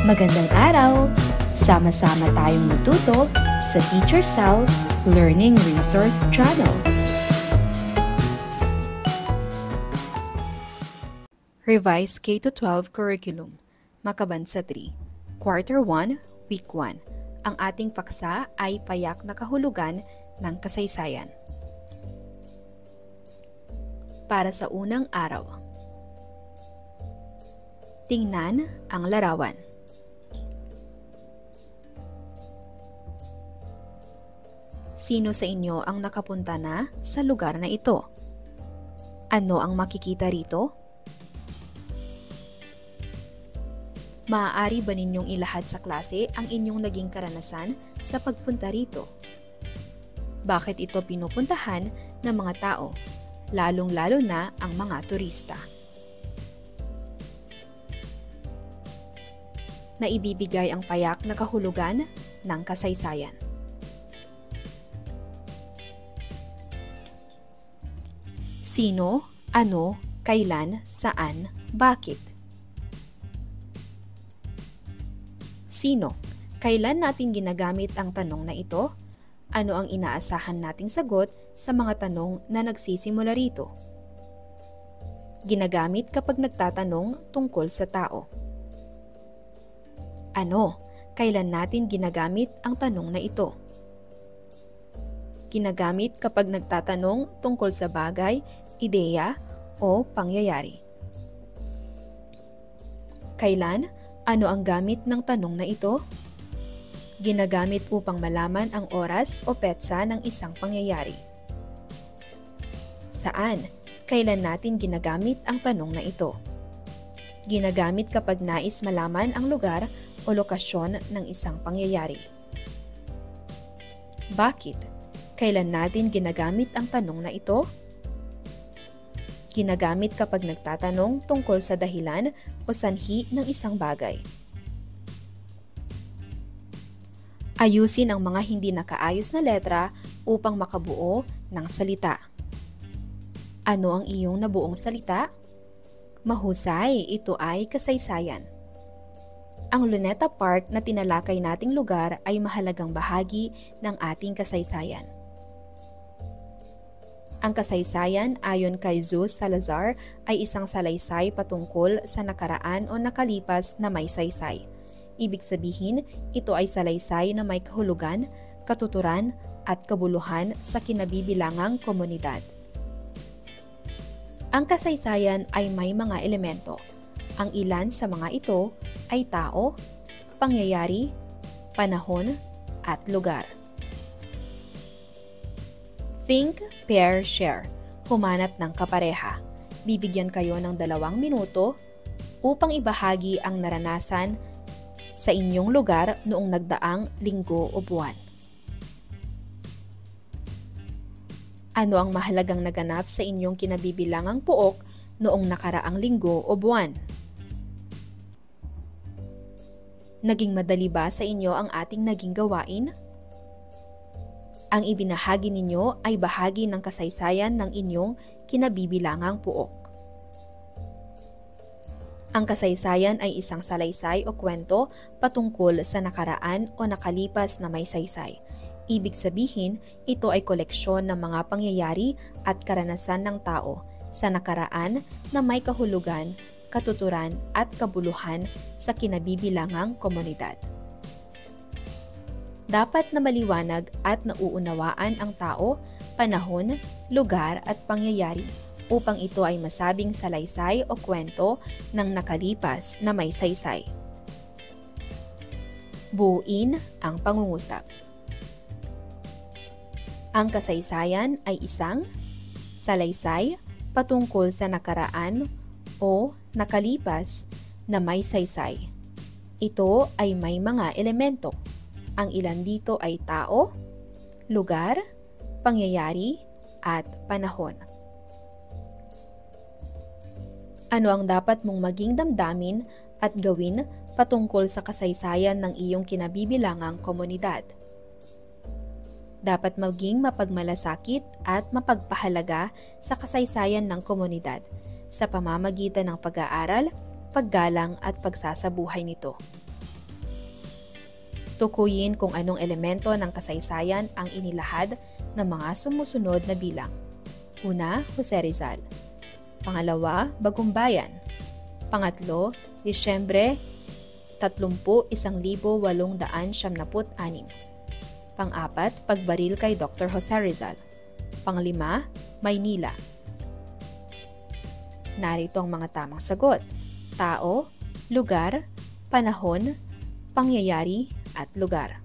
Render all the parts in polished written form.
Magandang araw! Sama-sama tayong matuto sa Teacher Sal Learning Resource Channel. Revise K-12 Curriculum, Makabansa 3, Quarter 1, Week 1. Ang ating paksa ay payak na kahulugan ng kasaysayan. Para sa unang araw, tingnan ang larawan. Sino sa inyo ang nakapunta na sa lugar na ito? Ano ang makikita rito? Maaari ba ninyong ilahad sa klase ang inyong naging karanasan sa pagpunta rito? Bakit ito pinupuntahan ng mga tao, lalong-lalo na ang mga turista? Naibibigay ang payak na kahulugan ng kasaysayan. Sino, ano, kailan, saan, bakit? Sino? Kailan natin ginagamit ang tanong na ito? Ano ang inaasahan nating sagot sa mga tanong na nagsisimula rito? Ginagamit kapag nagtatanong tungkol sa tao. Ano? Kailan natin ginagamit ang tanong na ito? Ginagamit kapag nagtatanong tungkol sa bagay, ideya, o pangyayari. Kailan? Ano ang gamit ng tanong na ito? Ginagamit upang malaman ang oras o petsa ng isang pangyayari. Saan? Kailan natin ginagamit ang tanong na ito? Ginagamit kapag nais malaman ang lugar o lokasyon ng isang pangyayari. Bakit? Kailan natin ginagamit ang tanong na ito? Ginagamit kapag nagtatanong tungkol sa dahilan o sanhi ng isang bagay. Ayusin ang mga hindi nakaayos na letra upang makabuo ng salita. Ano ang iyong nabuong salita? Mahusay, ito ay kasaysayan. Ang Luneta Park na tinalakay nating lugar ay mahalagang bahagi ng ating kasaysayan. Ang kasaysayan ayon kay Zeus Salazar ay isang salaysay patungkol sa nakaraan o nakalipas na may saysay. Ibig sabihin, ito ay salaysay na may kahulugan, katuturan at kabuluhan sa kinabibilangang komunidad. Ang kasaysayan ay may mga elemento. Ang ilan sa mga ito ay tao, pangyayari, panahon at lugar. Think, pair, share. Humanap ng kapareha. Bibigyan kayo ng 2 minuto upang ibahagi ang naranasan sa inyong lugar noong nagdaang linggo o buwan. Ano ang mahalagang naganap sa inyong kinabibilangang puok noong nakaraang linggo o buwan? Naging madali ba sa inyo ang ating naging gawain? Ang ibinahagi ninyo ay bahagi ng kasaysayan ng inyong kinabibilangang puok. Ang kasaysayan ay isang salaysay o kwento patungkol sa nakaraan o nakalipas na may saysay. Ibig sabihin, ito ay koleksyon ng mga pangyayari at karanasan ng tao sa nakaraan na may kahulugan, katuturan at kabuluhan sa kinabibilangang komunidad. Dapat na maliwanag at nauunawaan ang tao, panahon, lugar at pangyayari upang ito ay masabing salaysay o kwento ng nakalipas na may saysay. Buuin ang pangungusap. Ang kasaysayan ay isang salaysay patungkol sa nakaraan o nakalipas na may saysay. Ito ay may mga elemento. Ang ilan dito ay tao, lugar, pangyayari, at panahon. Ano ang dapat mong maging damdamin at gawin patungkol sa kasaysayan ng iyong kinabibilangang komunidad? Dapat maging mapagmalasakit at mapagpahalaga sa kasaysayan ng komunidad sa pamamagitan ng pag-aaral, paggalang at pagsasabuhay nito. Tukuyin kung anong elemento ng kasaysayan ang inilahad ng mga sumusunod na bilang. Una, Jose Rizal. Pangalawa, Bagong Bayan. Pangatlo, Disyembre 30, 1876. Pang-apat, pagbaril kay Dr. Jose Rizal. Panglima, Maynila. Narito ang mga tamang sagot: tao, lugar, panahon, pangyayari, at lugar.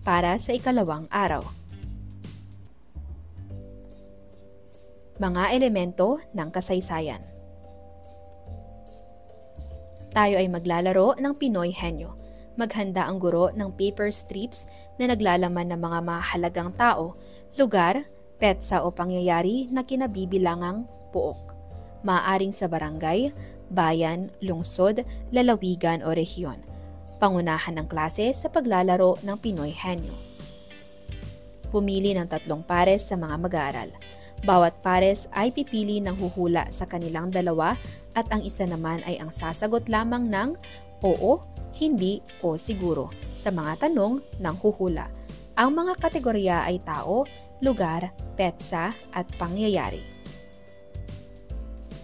Para sa ikalawang araw. Mga elemento ng kasaysayan. Tayo ay maglalaro ng Pinoy Henyo. Maghanda ang guro ng paper strips na naglalaman ng mga mahalagang tao, lugar, petsa o pangyayari na kinabibilangang pook. Maaaring sa barangay, bayan, lungsod, lalawigan o rehiyon. Pangunahan ng klase sa paglalaro ng Pinoy Henyo. Pumili ng 3 pares sa mga mag-aaral. Bawat pares ay pipili ng huhula sa kanilang dalawa at ang isa naman ay ang sasagot lamang ng oo, hindi o siguro sa mga tanong ng huhula. Ang mga kategorya ay tao, lugar, petsa at pangyayari.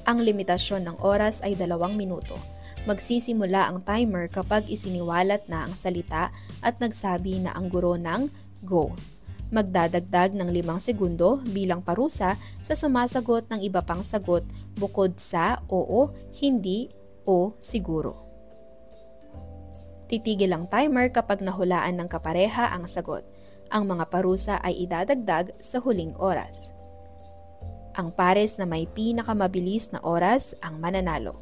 Ang limitasyon ng oras ay 2 minuto. Magsisimula ang timer kapag isiniwalat na ang salita at nagsabi na ang guro ng go. Magdadagdag ng 5 segundo bilang parusa sa sumasagot ng iba pang sagot bukod sa oo, hindi o siguro. Titigil ang timer kapag nahulaan ng kapareha ang sagot. Ang mga parusa ay idadagdag sa huling oras. Ang pares na may pinakamabilis na oras ang mananalo.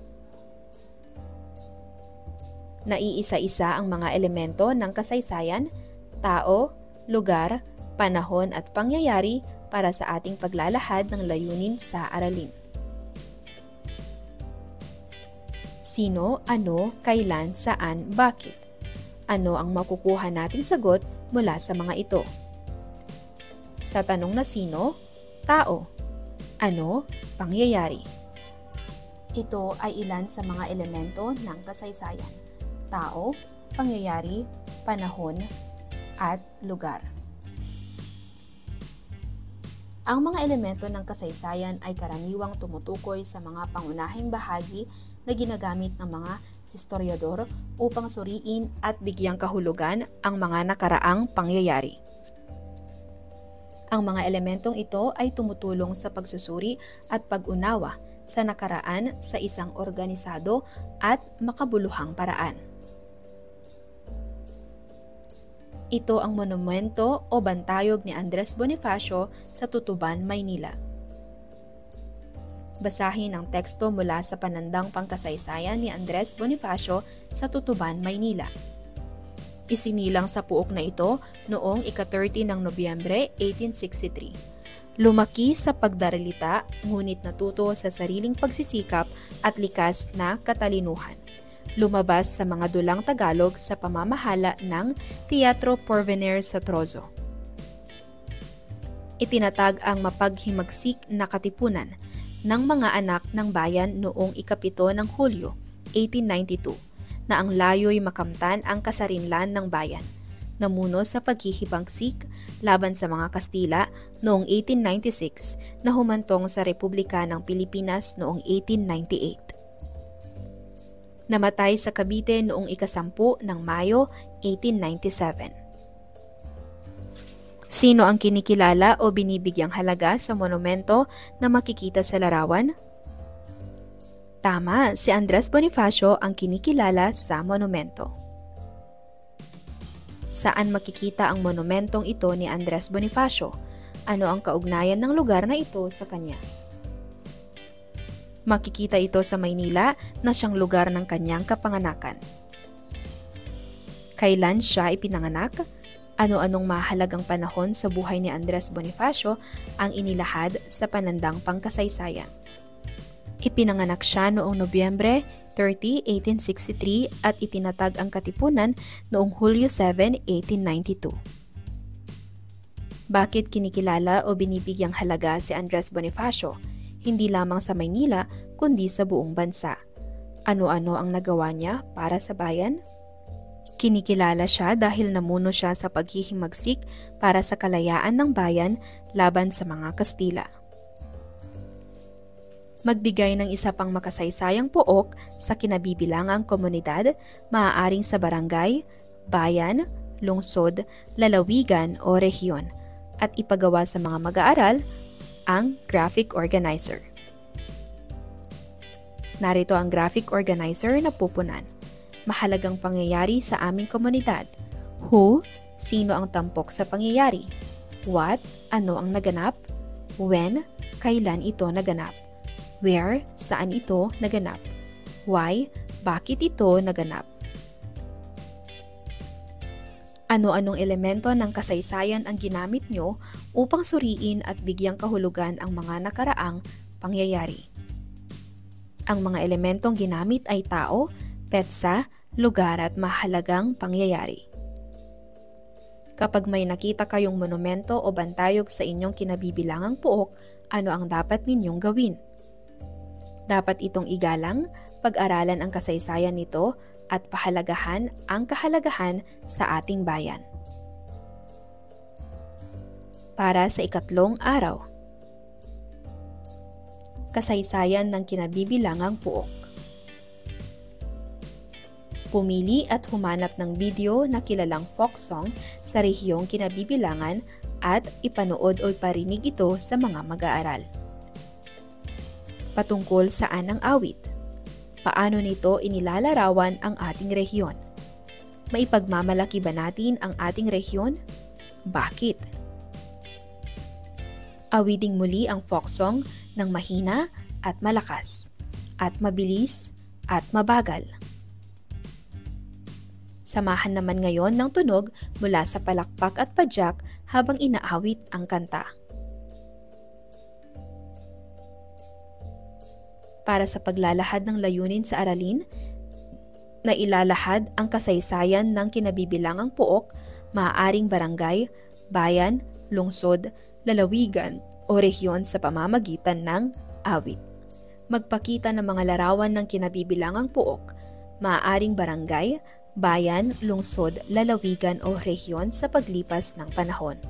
Naiisa-isa ang mga elemento ng kasaysayan, tao, lugar, panahon at pangyayari para sa ating paglalahad ng layunin sa aralin. Sino, ano, kailan, saan, bakit? Ano ang makukuha nating sagot mula sa mga ito? Sa tanong na sino, tao. Ano, pangyayari. Ito ay ilan sa mga elemento ng kasaysayan: tao, pangyayari, panahon, at lugar. Ang mga elemento ng kasaysayan ay karaniwang tumutukoy sa mga pangunahing bahagi na ginagamit ng mga historiador upang suriin at bigyang kahulugan ang mga nakaraang pangyayari. Ang mga elementong ito ay tumutulong sa pagsusuri at pag-unawa sa nakaraan sa isang organisado at makabuluhang paraan. Ito ang monumento o bantayog ni Andres Bonifacio sa Tutuban, Maynila. Basahin ang teksto mula sa Panandang Pangkasaysayan ni Andres Bonifacio sa Tutuban, Maynila. Isinilang sa puok na ito noong ika-30 ng Nobyembre 1863. Lumaki sa pagdaralita ngunit natuto sa sariling pagsisikap at likas na katalinuhan. Lumabas sa mga dulang Tagalog sa pamamahala ng Teatro Porvenir sa Trozo. Itinatag ang mapaghimagsik na katipunan ng mga anak ng bayan noong ika-7 ng Hulyo 1892. Na ang layo'y makamtan ang kasarinlan ng bayan. Namuno sa paghihibagsik laban sa mga Kastila noong 1896 na humantong sa Republika ng Pilipinas noong 1898. Namatay sa Cavite noong ika-10 ng Mayo 1897. Sino ang kinikilala o binibigyang halaga sa monumento na makikita sa larawan? Tama, si Andres Bonifacio ang kinikilala sa monumento. Saan makikita ang monumentong ito ni Andres Bonifacio? Ano ang kaugnayan ng lugar na ito sa kanya? Makikita ito sa Maynila na siyang lugar ng kanyang kapanganakan. Kailan siya ipinanganak? Ano-anong mahalagang panahon sa buhay ni Andres Bonifacio ang inilahad sa Panandang Pangkasaysayan? Ipinanganak siya noong Nobyembre 30, 1863 at itinatag ang katipunan noong Hulyo 7, 1892. Bakit kinikilala o binibigyang halaga si Andres Bonifacio, hindi lamang sa Maynila kundi sa buong bansa? Ano-ano ang nagawa niya para sa bayan? Kinikilala siya dahil namuno siya sa paghihimagsik para sa kalayaan ng bayan laban sa mga Kastila. Magbigay ng isa pang makasaysayang pook sa kinabibilangang komunidad, maaaring sa barangay, bayan, lungsod, lalawigan o rehiyon, at ipagawa sa mga mag-aaral ang graphic organizer. Narito ang graphic organizer na pupunan. Mahalagang pangyayari sa aming komunidad. Who, sino ang tampok sa pangyayari. What, ano ang naganap. When, kailan ito naganap. Where, saan ito naganap. Why, bakit ito naganap. Ano-anong elemento ng kasaysayan ang ginamit nyo upang suriin at bigyang kahulugan ang mga nakaraang pangyayari. Ang mga elementong ginamit ay tao, petsa, lugar at mahalagang pangyayari. Kapag may nakita kayong monumento o bantayog sa inyong kinabibilangang pook, ano ang dapat ninyong gawin? Dapat itong igalang, pag-aralan ang kasaysayan nito at pahalagahan ang kahalagahan sa ating bayan. Para sa ikatlong araw. Kasaysayan ng kinabibilangang pook. Pumili at humanap ng video na kilalang folk song sa rehiyong kinabibilangan at ipanood o iparinig ito sa mga mag-aaral. Patungkol saan ang awit? Paano nito inilalarawan ang ating rehiyon? Maipagmamalaki ba natin ang ating rehiyon? Bakit? Awiting muli ang folk song ng mahina at malakas, at mabilis at mabagal. Samahan naman ngayon ng tunog mula sa palakpak at padyak habang inaawit ang kanta. Para sa paglalahad ng layunin sa aralin, na ilalahad ang kasaysayan ng kinabibilangang pook, maaaring barangay, bayan, lungsod, lalawigan o rehiyon sa pamamagitan ng awit. Magpakita ng mga larawan ng kinabibilangang pook, maaaring barangay, bayan, lungsod, lalawigan o rehiyon sa paglipas ng panahon.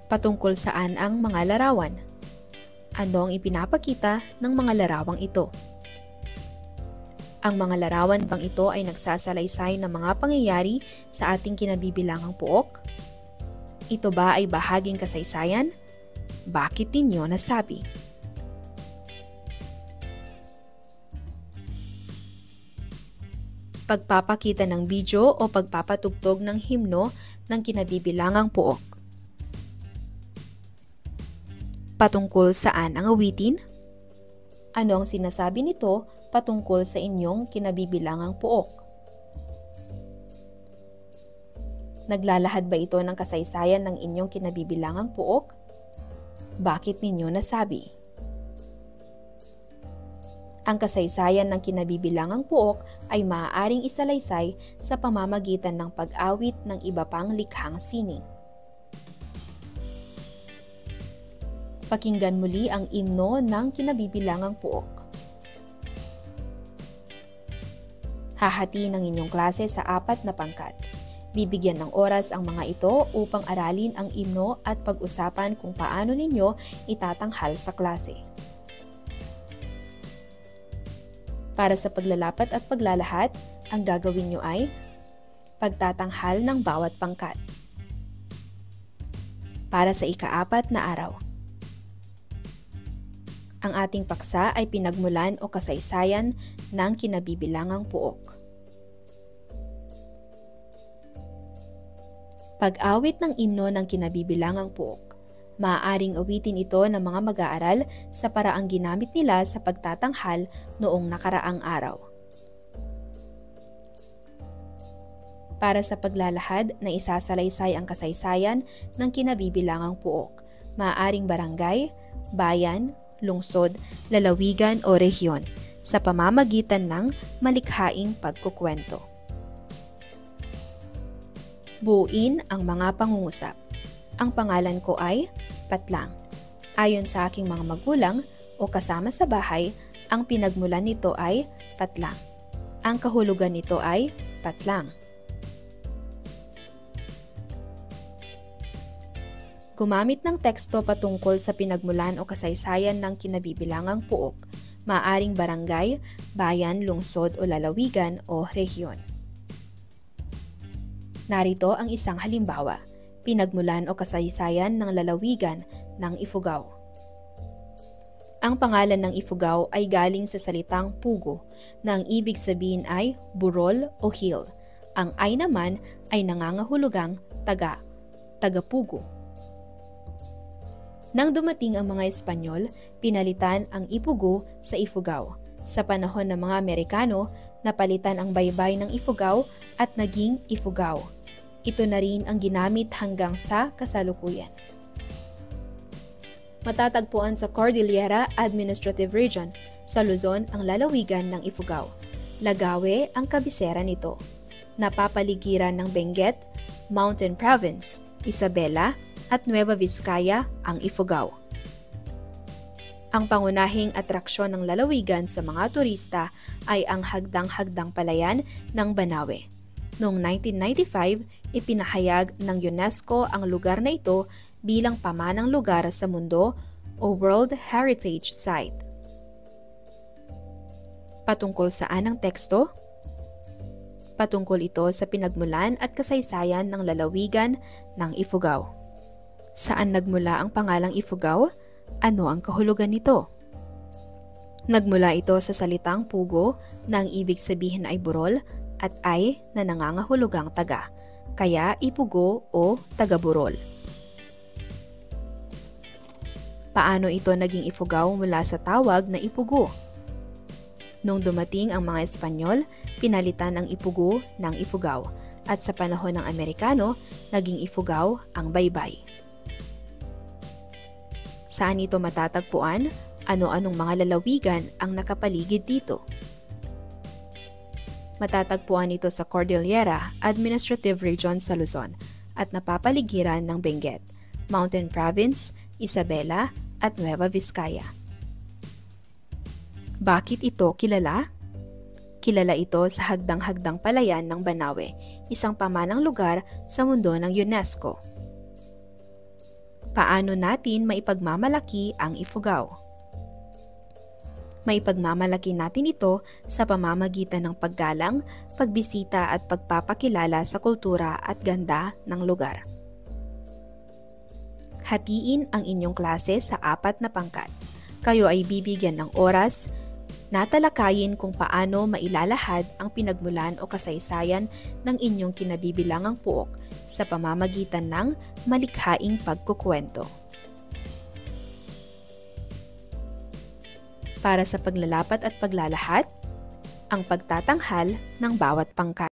Patungkol saan ang mga larawan? Ano ang ipinapakita ng mga larawang ito? Ang mga larawan bang ito ay nagsasalaysay ng mga pangyayari sa ating kinabibilangang pook? Ito ba ay bahaging kasaysayan? Bakit ninyo nasabi? Pagpapakita ng video o pagpapatugtog ng himno ng kinabibilangang pook. Patungkol saan ang awitin? Ano ang sinasabi nito patungkol sa inyong kinabibilangang pook? Naglalahad ba ito ng kasaysayan ng inyong kinabibilangang pook? Bakit ninyo nasabi? Ang kasaysayan ng kinabibilangang pook ay maaaring isalaysay sa pamamagitan ng pag-awit ng iba pang likhang sining. Pakinggan muli ang himno ng kinabibilangang pook. Hahati ng inyong klase sa 4 na pangkat. Bibigyan ng oras ang mga ito upang aralin ang himno at pag-usapan kung paano ninyo itatanghal sa klase. Para sa paglalapat at paglalahat, ang gagawin nyo ay pagtatanghal ng bawat pangkat. Para sa ika-4 na araw. Ang ating paksa ay pinagmulan o kasaysayan ng kinabibilangang pook. Pag-awit ng himno ng kinabibilangang pook. Maaaring awitin ito ng mga mag-aaral sa paraang ginamit nila sa pagtatanghal noong nakaraang araw. Para sa paglalahad na isasalaysay ang kasaysayan ng kinabibilangang pook. Maaaring barangay, bayan, lungsod, lalawigan o rehiyon sa pamamagitan ng malikhaing pagkukwento. Buuin ang mga pangungusap. Ang pangalan ko ay Patlang. Ayon sa aking mga magulang o kasama sa bahay, ang pinagmulan nito ay Patlang. Ang kahulugan nito ay Patlang. Gumamit ng teksto patungkol sa pinagmulan o kasaysayan ng kinabibilangang puok, maaring barangay, bayan, lungsod o lalawigan o rehiyon. Narito ang isang halimbawa, pinagmulan o kasaysayan ng lalawigan ng Ifugao. Ang pangalan ng Ifugao ay galing sa salitang Pugo na ang ibig sabihin ay burol o hill. Ang ay naman ay nangangahulugang taga-Pugo. Nang dumating ang mga Espanyol, pinalitan ang Ipugo sa Ifugao. Sa panahon ng mga Amerikano, napalitan ang baybay ng Ifugao at naging Ifugao. Ito na rin ang ginamit hanggang sa kasalukuyan. Matatagpuan sa Cordillera Administrative Region, sa Luzon ang lalawigan ng Ifugao. Lagawe ang kabisera nito. Napapaligiran ng Benguet, Mountain Province, Isabela, at Nueva Vizcaya ang Ifugao. Ang pangunahing atraksyon ng lalawigan sa mga turista ay ang Hagdang-Hagdang Palayan ng Banawe. Noong 1995, ipinahayag ng UNESCO ang lugar na ito bilang pamanang lugar sa mundo o World Heritage Site. Patungkol saan ang teksto? Patungkol ito sa pinagmulan at kasaysayan ng lalawigan ng Ifugao. Saan nagmula ang pangalang Ifugao? Ano ang kahulugan nito? Nagmula ito sa salitang Pugo na ang ibig sabihin ay burol at ay na nangangahulugang taga, kaya Ipugo o taga-burol. Paano ito naging Ifugao mula sa tawag na Ipugo? Nung dumating ang mga Espanyol, pinalitan ang Ipugo ng Ifugao at sa panahon ng Amerikano, naging Ifugao ang baybay. Saan ito matatagpuan? Ano-anong mga lalawigan ang nakapaligid dito? Matatagpuan ito sa Cordillera Administrative Region sa Luzon at napapaligiran ng Benguet, Mountain Province, Isabela at Nueva Vizcaya. Bakit ito kilala? Kilala ito sa Hagdang-Hagdang Palayan ng Banawe, isang pamanang lugar sa mundo ng UNESCO. Paano natin maipagmamalaki ang Ifugao? Maipagmamalaki natin ito sa pamamagitan ng paggalang, pagbisita at pagpapakilala sa kultura at ganda ng lugar. Hatiin ang inyong klase sa 4 na pangkat. Kayo ay bibigyan ng oras, natalakayin kung paano mailalahad ang pinagmulan o kasaysayan ng inyong kinabibilangang puok sa pamamagitan ng malikhaing pagkukwento. Para sa paglalapat at paglalahat, ang pagtatanghal ng bawat pangkat.